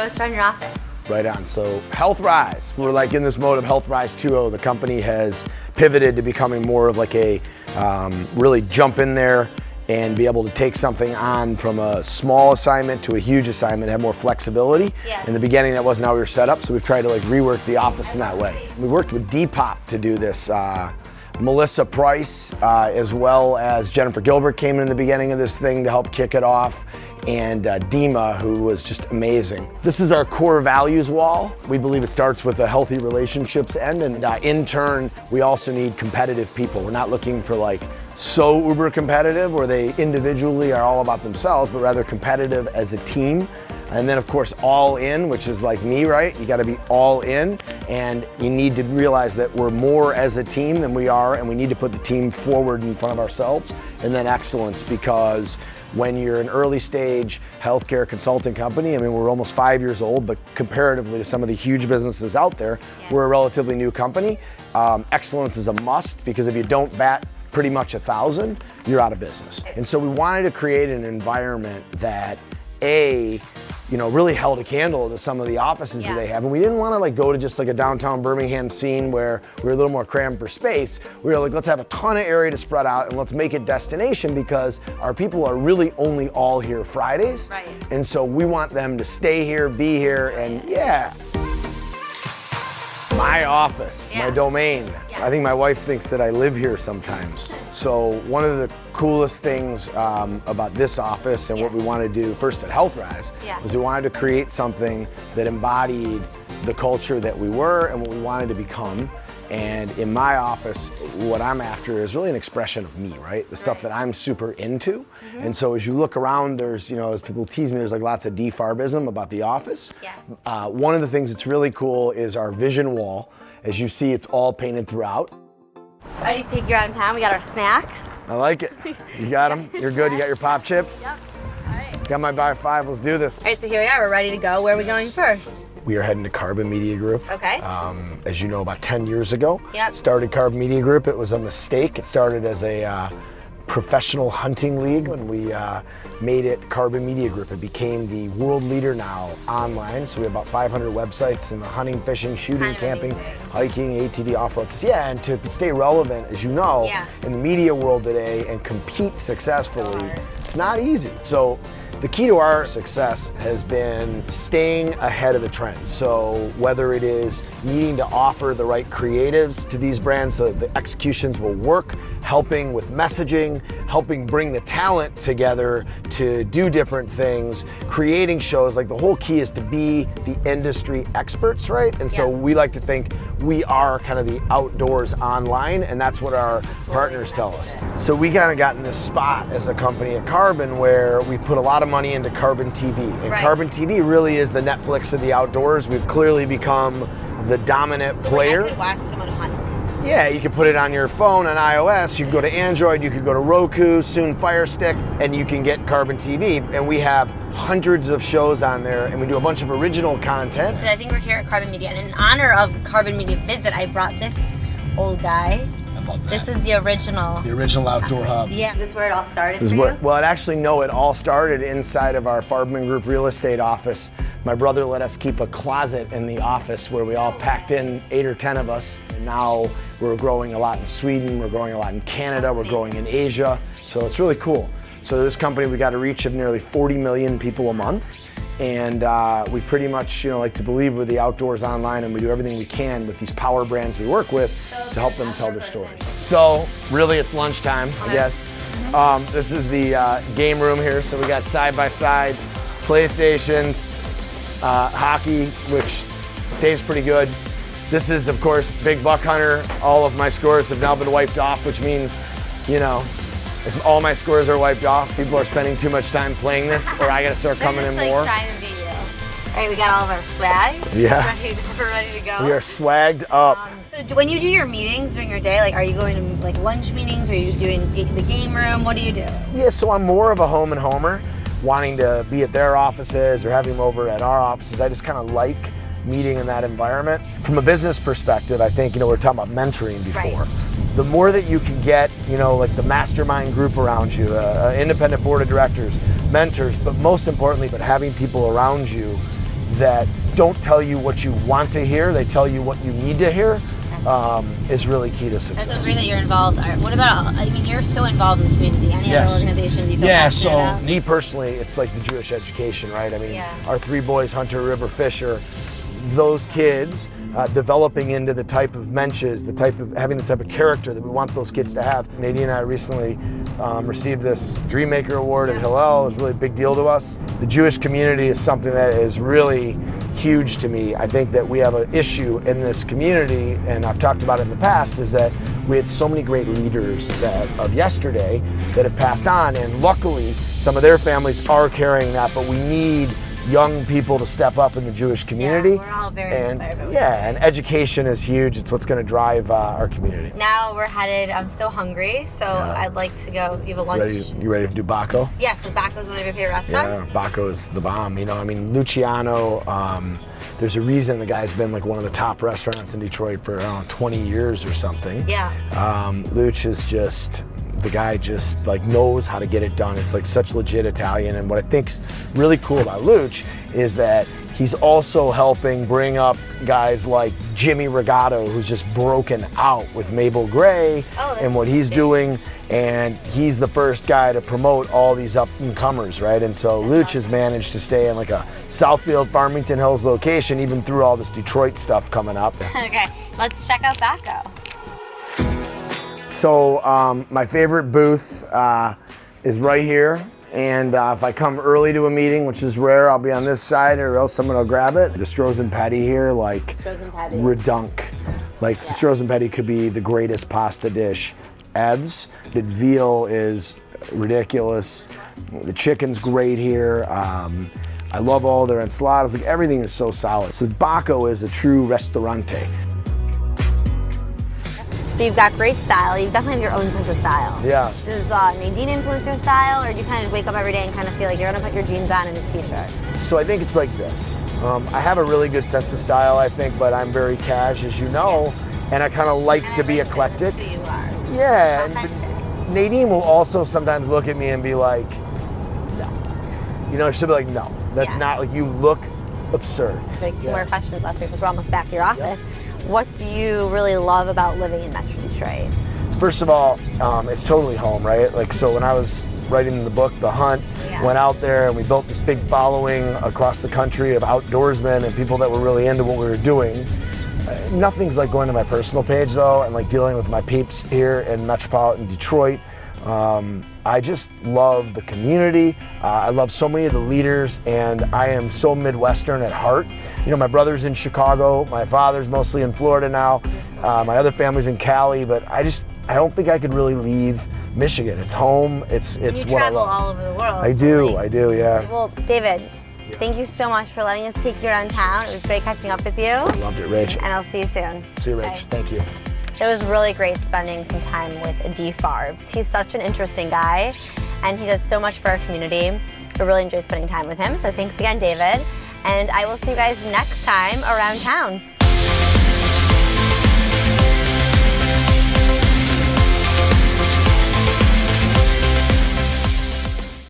show us around your office. Right on. So Heathrise, we're like in this mode of Heathrise 2.0. The company has pivoted to becoming more of like a really jump in there and be able to take something on from a small assignment to a huge assignment, have more flexibility. Yeah. In the beginning, that wasn't how we were set up, so we've tried to like rework the office in that way. We worked with Depop to do this. Melissa Price, as well as Jennifer Gilbert came in the beginning of this thing to help kick it off, and Dima, who was just amazing. This is our core values wall. We believe it starts with a healthy relationships end, and in turn, we also need competitive people. We're not looking for like so uber competitive where they individually are all about themselves, but rather competitive as a team. And then of course all in, which is like me, right? You gotta be all in, and you need to realize that we're more as a team than we are, and we need to put the team forward in front of ourselves. And then excellence, because when you're an early stage healthcare consulting company, I mean, we're almost 5 years old, but comparatively to some of the huge businesses out there, we're a relatively new company. Excellence is a must, because if you don't bat pretty much 1,000, you're out of business. And so we wanted to create an environment that really held a candle to some of the offices that they have. And we didn't want to like go to just like a downtown Birmingham scene where we're a little more crammed for space. We were like, let's have a ton of area to spread out and let's make it destination, because our people are really only all here Fridays. Right. And so we want them to stay here, be here, and my office, my domain. I think my wife thinks that I live here sometimes. So one of the coolest things about this office and what we wanted to do first at Heathrise was we wanted to create something that embodied the culture that we were and what we wanted to become. And in my office, what I'm after is really an expression of me, right? The stuff that I'm super into. And so as you look around, there's, as people tease me, there's like lots of defarbism about the office. One of the things that's really cool is our vision wall. As you see, it's all painted throughout. I just take you around town. We got our snacks. I like it. You got them? You're good? You got your pop chips? Yep. All right. Got my buy five. Let's do this. All right, so here we are. We're ready to go. Where are we going first? We are heading to Carbon Media Group. Okay. As you know, about 10 years ago, Yep. started Carbon Media Group. It was a mistake. It started as a professional hunting league when we made it Carbon Media Group. It became the world leader now online. So we have about 500 websites in the hunting, fishing, shooting, camping, hiking, ATV, off-road. And to stay relevant, as you know, in the media world today and compete successfully, it's not easy. So the key to our success has been staying ahead of the trend. So whether it is needing to offer the right creatives to these brands so that the executions will work, helping with messaging, helping bring the talent together to do different things, creating shows, like the whole key is to be the industry experts, right? And so we like to think we are kind of the outdoors online, and that's what our partners tell us. So we kind of got in this spot as a company at Carbon where we put a lot of money into Carbon TV. And Carbon TV really is the Netflix of the outdoors. We've clearly become the dominant player. I could watch someone hunt. Yeah, you can put it on your phone on iOS, you can go to Android, you could go to Roku, soon Fire Stick, and you can get Carbon TV. And we have hundreds of shows on there, and we do a bunch of original content. So I think we're here at Carbon Media, and in honor of Carbon Media Visit, I brought this old guy. I love that. This is the original. The original outdoor hub. Yeah. This is where it all started This is where, well, it all started inside of our Farbman Group real estate office. My brother let us keep a closet in the office where we all packed in 8 or 10 of us. And now we're growing a lot in Sweden, we're growing a lot in Canada, we're growing in Asia. So it's really cool. So this company, we got a reach of nearly 40 million people a month. And we pretty much, like to believe we're the outdoors online, and we do everything we can with these power brands we work with to help them tell their story. So really it's lunchtime, I guess. This is the game room here. So we got side-by-side PlayStations, hockey, which Dave's pretty good. This is, of course, Big Buck Hunter. All of my scores have now been wiped off, which means, if all my scores are wiped off, people are spending too much time playing this, or I gotta start coming in more. Trying to beat you. All right, we got all of our swag. Yeah. We're ready to go. We are swagged up. So when you do your meetings during your day, are you going to lunch meetings? Or are you doing the game room? What do you do? Yeah, so I'm more of a home and homer, wanting to be at their offices or having them over at our offices. I just kind of like meeting in that environment. From a business perspective, I think, we were talking about mentoring before. The more that you can get, like the mastermind group around you, independent board of directors, mentors, but most importantly, having people around you that don't tell you what you want to hear, they tell you what you need to hear, is really key to success. That's so great that you're involved. What about, I mean, you're so involved in the community. Any other organizations you feel passionate about? Me personally, it's like the Jewish education, right? I mean, our 3 boys, Hunter, River, Fisher, those kids developing into the type of mensches, having the type of character that we want those kids to have. Nadine and I recently received this Dreammaker Award at Hillel. It was really a big deal to us. The Jewish community is something that is really huge to me. I think that we have an issue in this community, and I've talked about it in the past, is that we had so many great leaders of yesterday that have passed on, and luckily some of their families are carrying that, but we need young people to step up in the Jewish community. Yeah, we're all very inspired. And education is huge. It's what's going to drive our community. Now we're headed, I'm so hungry, so I'd like to go, you have a lunch. You ready to do Bacco? Yeah, so Bacco's one of your favorite restaurants? Yeah, Bacco is the bomb. You know, I mean, Luciano, there's a reason the guy's been like one of the top restaurants in Detroit for, 20 years or something. Yeah. Luch is just, the guy just like knows how to get it done. It's like such legit Italian, and what I think's really cool about Luch is that he's also helping bring up guys like Jimmy Regato, who's just broken out with Mabel Gray and what he's doing, and he's the first guy to promote all these up-and-comers, right? And so Luch has managed to stay in like a Southfield, Farmington Hills location, even through all this Detroit stuff coming up. Okay, let's check out Bacco. So my favorite booth is right here, and if I come early to a meeting, which is rare, I'll be on this side or else someone will grab it. The Strozen Petty here, like redunk. Like the Strozen Petty could be the greatest pasta dish ever. The veal is ridiculous. The chicken's great here. I love all their enchiladas. Like everything is so solid. So Bacco is a true restaurante. So you've got great style. You definitely have your own sense of style. Yeah. Does Nadine influence your style, or do you kind of wake up every day and kind of feel like you're gonna put your jeans on and a t-shirt? So I think it's like this. I have a really good sense of style, I think, but I'm very cash, as you know, and I kind of like to be eclectic. That's who you are. Yeah. Authentic. Nadine will also sometimes look at me and be like, no. You know, she'll be like, no, that's not, like, you look absurd. Like 2 more questions left because we're almost back to your office. What do you really love about living in Metro Detroit? First of all, it's totally home, right? Like, so when I was writing the book, The Hunt, went out there and we built this big following across the country of outdoorsmen and people that were really into what we were doing. Nothing's like going to my personal page though, and like dealing with my peeps here in metropolitan Detroit. I just love the community. I love so many of the leaders, and I am so Midwestern at heart. You know, my brother's in Chicago, my father's mostly in Florida now, my other family's in Cali, but I don't think I could really leave Michigan. It's home, it's you what I love. travel all over the world. I do, yeah. Well, David, thank you so much for letting us take you around town. It was great catching up with you. I loved it, Rach. And I'll see you soon. See you, Rach. Thank you. It was really great spending some time with D. Farbs. He's such an interesting guy, and he does so much for our community. I really enjoyed spending time with him, so thanks again, David. And I will see you guys next time around town.